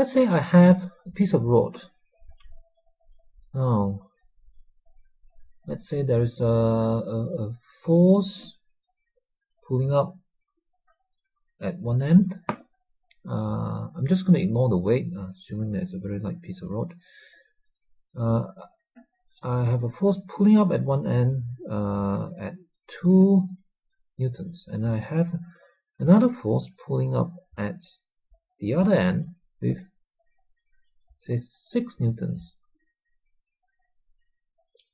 let's say I have a piece of rod. Now, let's say there is a force pulling up at one end. I'm just going to ignore the weight, assuming there's a very light piece of rod. I have a force pulling up at one end at 2 newtons, and I have another force pulling up at the other end with, say, 6 newtons,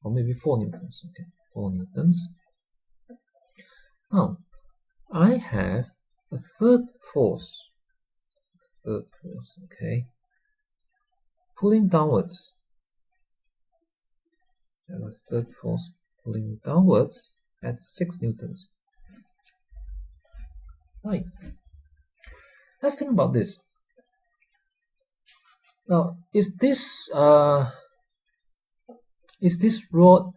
or maybe 4 newtons. Okay, 4 newtons. Now, I have a third force, okay, pulling downwards. And a third force pulling downwards at 6 newtons. Right. Let's think about this. Now, is this rod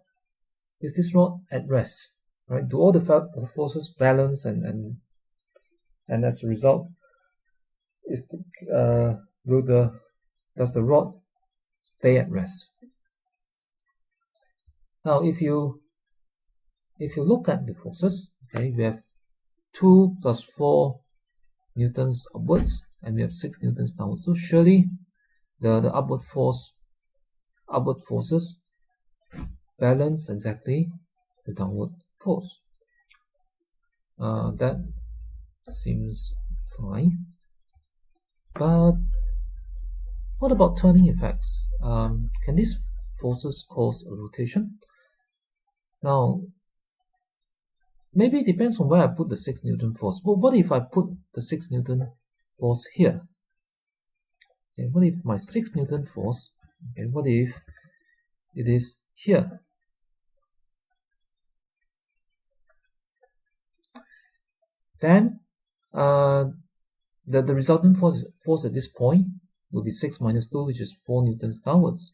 at rest? Right? Do all the forces balance, and as a result, does the rod stay at rest? Now, if you look at the forces, okay, we have 2 plus 4 newtons upwards, and we have 6 newtons downwards. So surely the upward forces balance exactly the downward force. That seems fine. But what about turning effects? Can these forces cause a rotation? Now, maybe it depends on where I put the 6 Newton force. But what if I put the 6 Newton force here? Okay, what if my 6 Newton force, okay, what if it is here? Then the resultant force at this point will be 6 minus 2, which is 4 newtons downwards.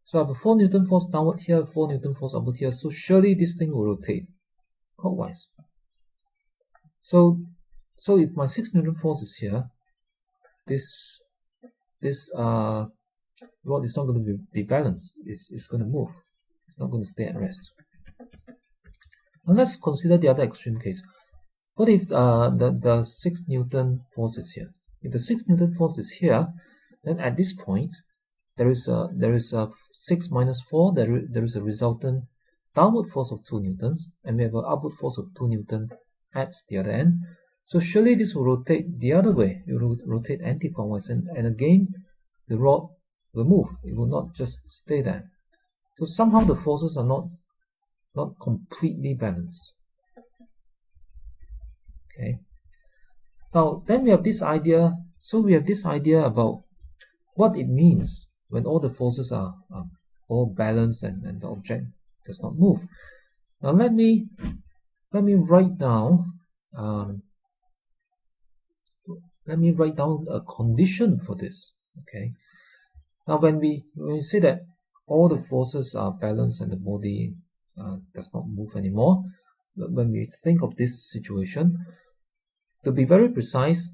So I have a 4 Newton force downward here, 4 Newton force upward here. So surely this thing will rotate clockwise. So if my 6 Newton force is here, this rod is not going to be balanced. It's going to move. It's not going to stay at rest. Now let's consider the other extreme case. What if the 6 Newton force is here? If the 6 Newton force is here, then at this point there is a 6 minus 4. There is a resultant downward force of 2 newtons, and we have an upward force of 2 newton at the other end. So surely this will rotate the other way. It will rotate anti-clockwise, and again the rod will move. It will not just stay there. So somehow the forces are not completely balanced. Okay. Now then we have this idea. So we have this idea about what it means when all the forces are all balanced and the object does not move. Now let me write down a condition for this. Okay. Now when we say that all the forces are balanced and the body does not move anymore, when we think of this situation, to be very precise,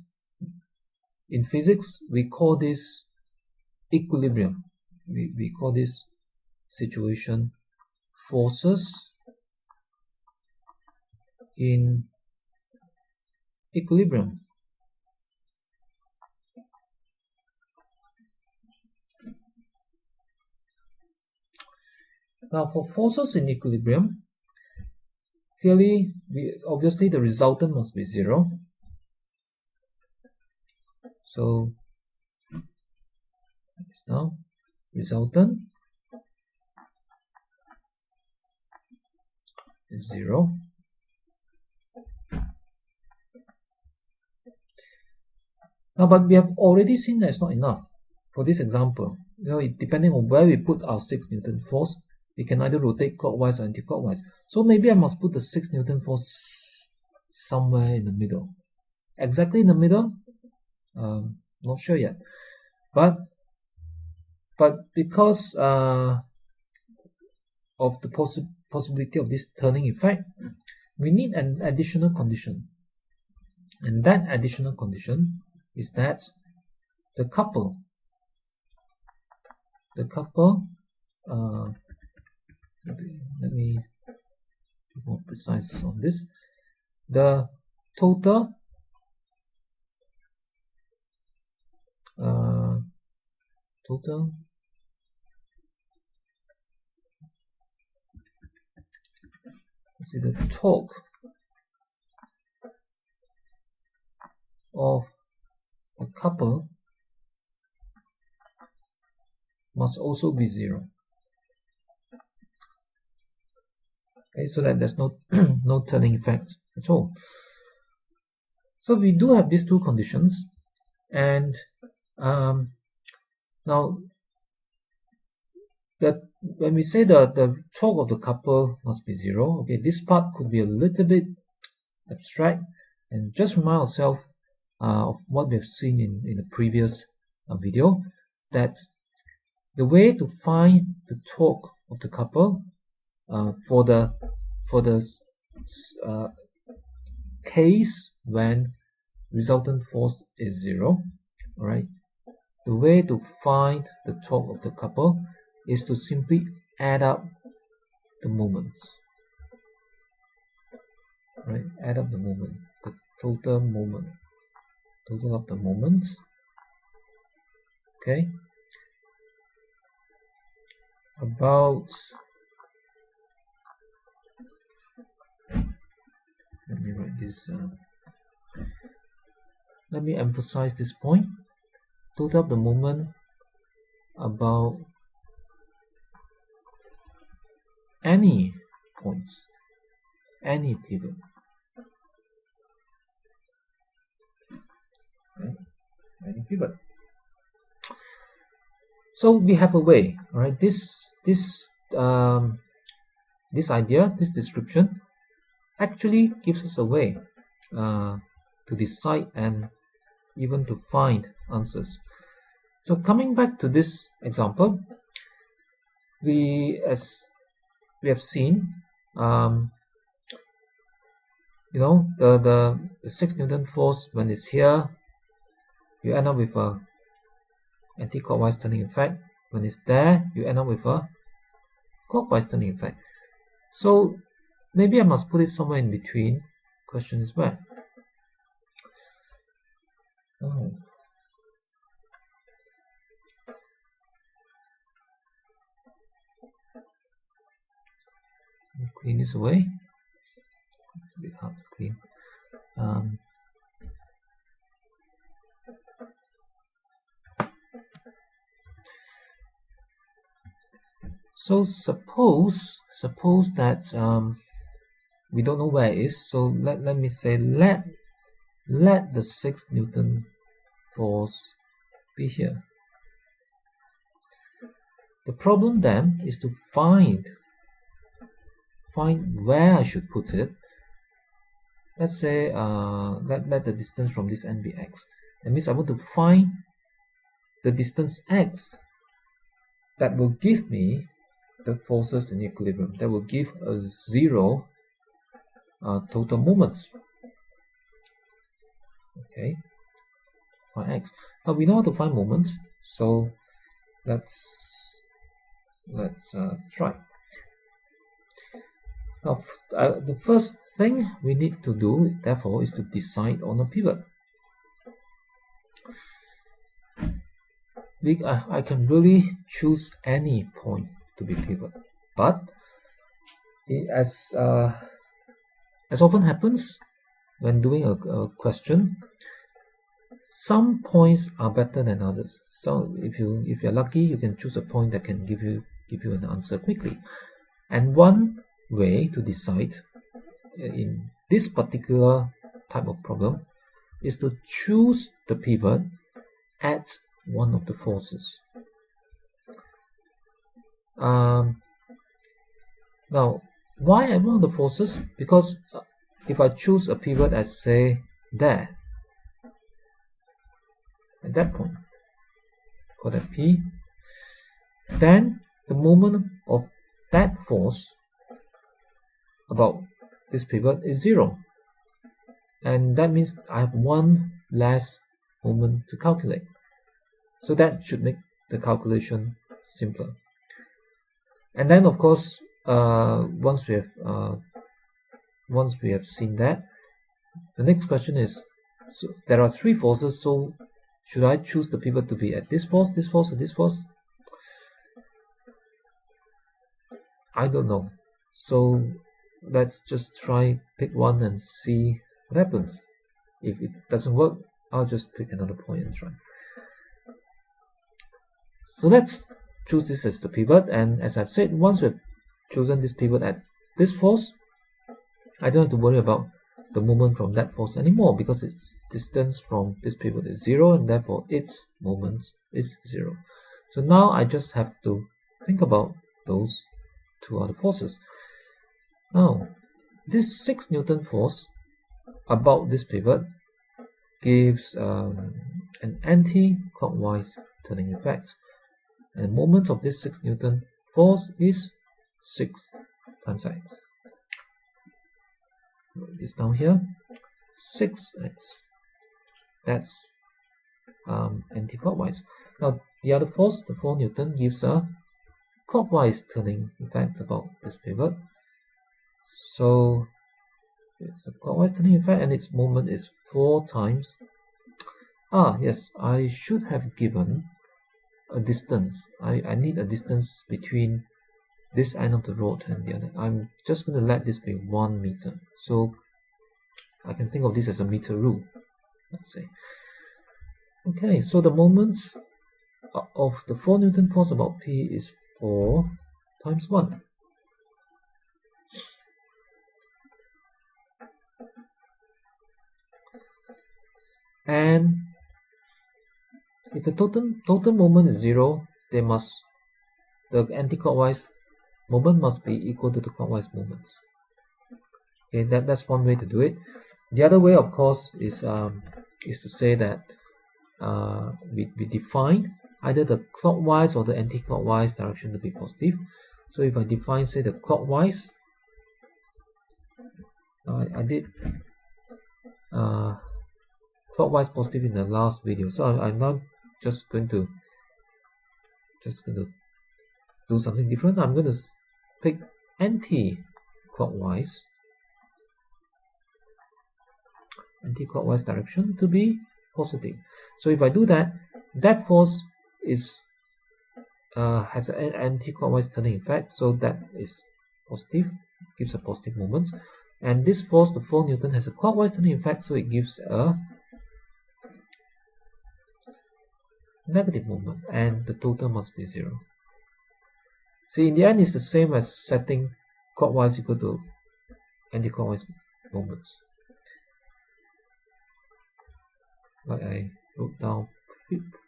in physics we call this equilibrium. We call this situation forces in equilibrium. Now for forces in equilibrium, clearly, obviously the resultant must be 0. So now resultant is 0. Now, but we have already seen that it's not enough. For this example, depending on where we put our 6 Newton force, it can either rotate clockwise or anti-clockwise. So maybe I must put the 6 Newton force somewhere in the middle. Exactly in the middle? Not sure yet. But because of the possibility of this turning effect, we need an additional condition. And that additional condition is that the couple the couple, let me be more precise on this. The total let's see, the torque of a couple must also be 0. Okay, so that there's no no turning effect at all. So we do have these two conditions, and now that when we say the torque of the couple must be 0, okay, this part could be a little bit abstract, and just remind ourselves of what we've seen in the previous video, that the way to find the torque of the couple for the case when resultant force is 0, all right, the way to find the torque of the couple is to simply add up the moments, right? Add up the moment, the total of the moments. Okay, about, let me write this, let me emphasize this point. Total of the moment about any points, any pivot. Right? Any pivot. So we have a way, right? This idea, this description, actually gives us a way to decide and even to find answers. So coming back to this example, as we have seen, the 6 Newton force, when it's here, you end up with a anti-clockwise turning effect. When it's there, you end up with a clockwise turning effect. So maybe I must put it somewhere in between. Question is where? Oh. Clean this away. It's a bit hard to clean. So suppose that we don't know where it is. So let me say let the 6 Newton force be here. The problem then is to find where I should put it. Let's say let the distance from this end be x. That means I want to find the distance x that will give me the forces in equilibrium, that will give a 0 total moment. Okay, for x. Now we know how to find moments, so let's try. Now the first thing we need to do, therefore, is to decide on a pivot. I can really choose any point to be pivot, but as often happens when doing a question, some points are better than others. So if you're lucky, you can choose a point that can give you an answer quickly. And one way to decide in this particular type of problem is to choose the pivot at one of the forces. Now, why at one of the forces? Because if I choose a pivot as, say, there, at that point, call that P, then the moment of that force about this pivot is 0. And that means I have one less moment to calculate. So that should make the calculation simpler. And then of course, once we have seen that, the next question is, so there are three forces, so should I choose the pivot to be at this force, or this force? I don't know. So let's just try pick one and see what happens. If it doesn't work, I'll just pick another point and try. So let's choose this as the pivot, and as I've said, once we've chosen this pivot at this force, I don't have to worry about the moment from that force anymore, because its distance from this pivot is 0, and therefore its moment is 0. So now I just have to think about those two other forces. Now, this 6 Newton force about this pivot gives an anti-clockwise turning effect. And the moment of this 6 Newton force is 6 times x. Write this down here. 6x. That's anti-clockwise. Now the other force, the 4 Newton, gives a clockwise turning effect about this pivot. So it's a clockwise turning effect, and its moment is 4 times. Yes, I should have given a distance. I need a distance between this end of the rod and the other. I'm just going to let this be 1 meter. So I can think of this as a meter rule, let's say. Okay, so the moments of the 4 Newton force about P is 4 times 1. And if the total moment is 0, the anti-clockwise moment must be equal to the clockwise moment. Okay, that's one way to do it. The other way, of course, is to say that we define either the clockwise or the anti-clockwise direction to be positive. So if I define, say, the clockwise, I did clockwise positive in the last video, so I'm now just going to do something different. I'm going to pick anti-clockwise direction to be positive. So if I do that, that force is has an anti-clockwise turning effect, so that is positive, gives a positive moment. And this force, the 4 Newton, has a clockwise turning effect, so it gives a negative moment, and the total must be 0. See, in the end, it's the same as setting clockwise equal to anti-clockwise moments, like I wrote down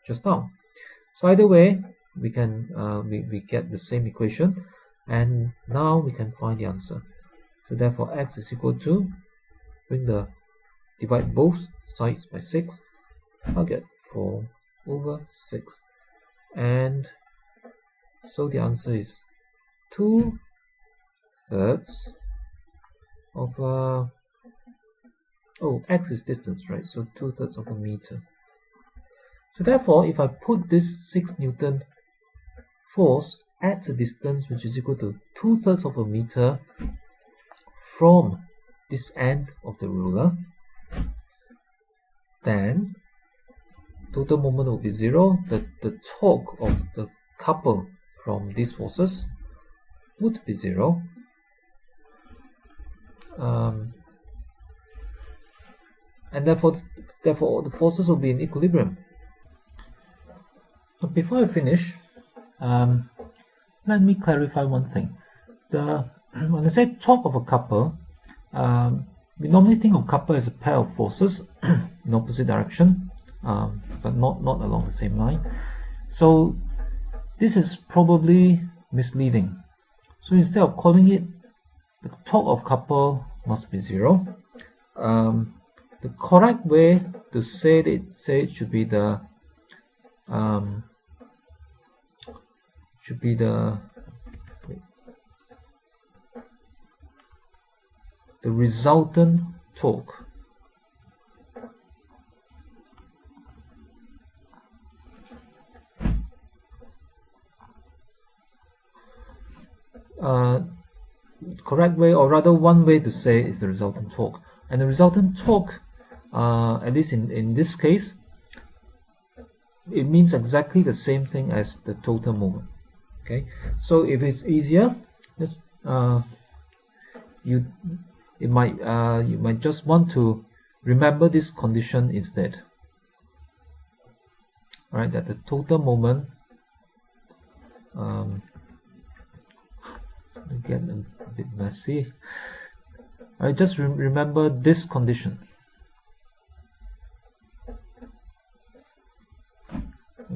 just now. So either way, we can we get the same equation, and now we can find the answer. So therefore, x is equal to, divide both sides by 6. I'll get 4 over 6, and so the answer is 2/3 of x is distance, right? So 2/3 of a meter. So therefore, if I put this 6 Newton force at a distance which is equal to 2/3 of a meter from this end of the ruler, then total moment will be 0. The torque of the couple from these forces would be 0. And therefore the forces will be in equilibrium. So before I finish, let me clarify one thing. When I say torque of a couple, we normally think of couple as a pair of forces in opposite direction, but not along the same line. So this is probably misleading. So instead of calling it the torque of couple must be 0, the correct way to say it should be the resultant torque. correct way, or rather one way to say, is the resultant torque. And the resultant torque, at least in this case, it means exactly the same thing as the total moment. Okay, so if it's easier, just you might just want to remember this condition instead. All right, that the total moment it's gonna get a bit messy. All right, just remember this condition.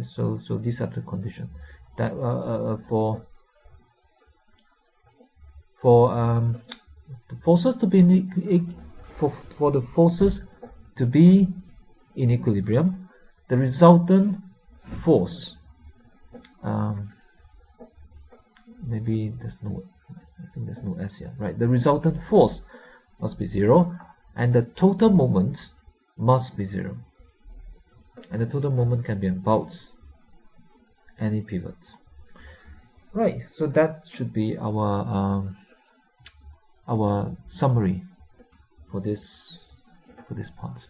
So these are the conditions that for the forces to be for the forces to be in equilibrium, the resultant force, maybe there's no, I think there's no S here, right? The resultant force must be 0, and the total moment must be 0. And the total moment can be about any pivot. Right, so that should be our summary for this part.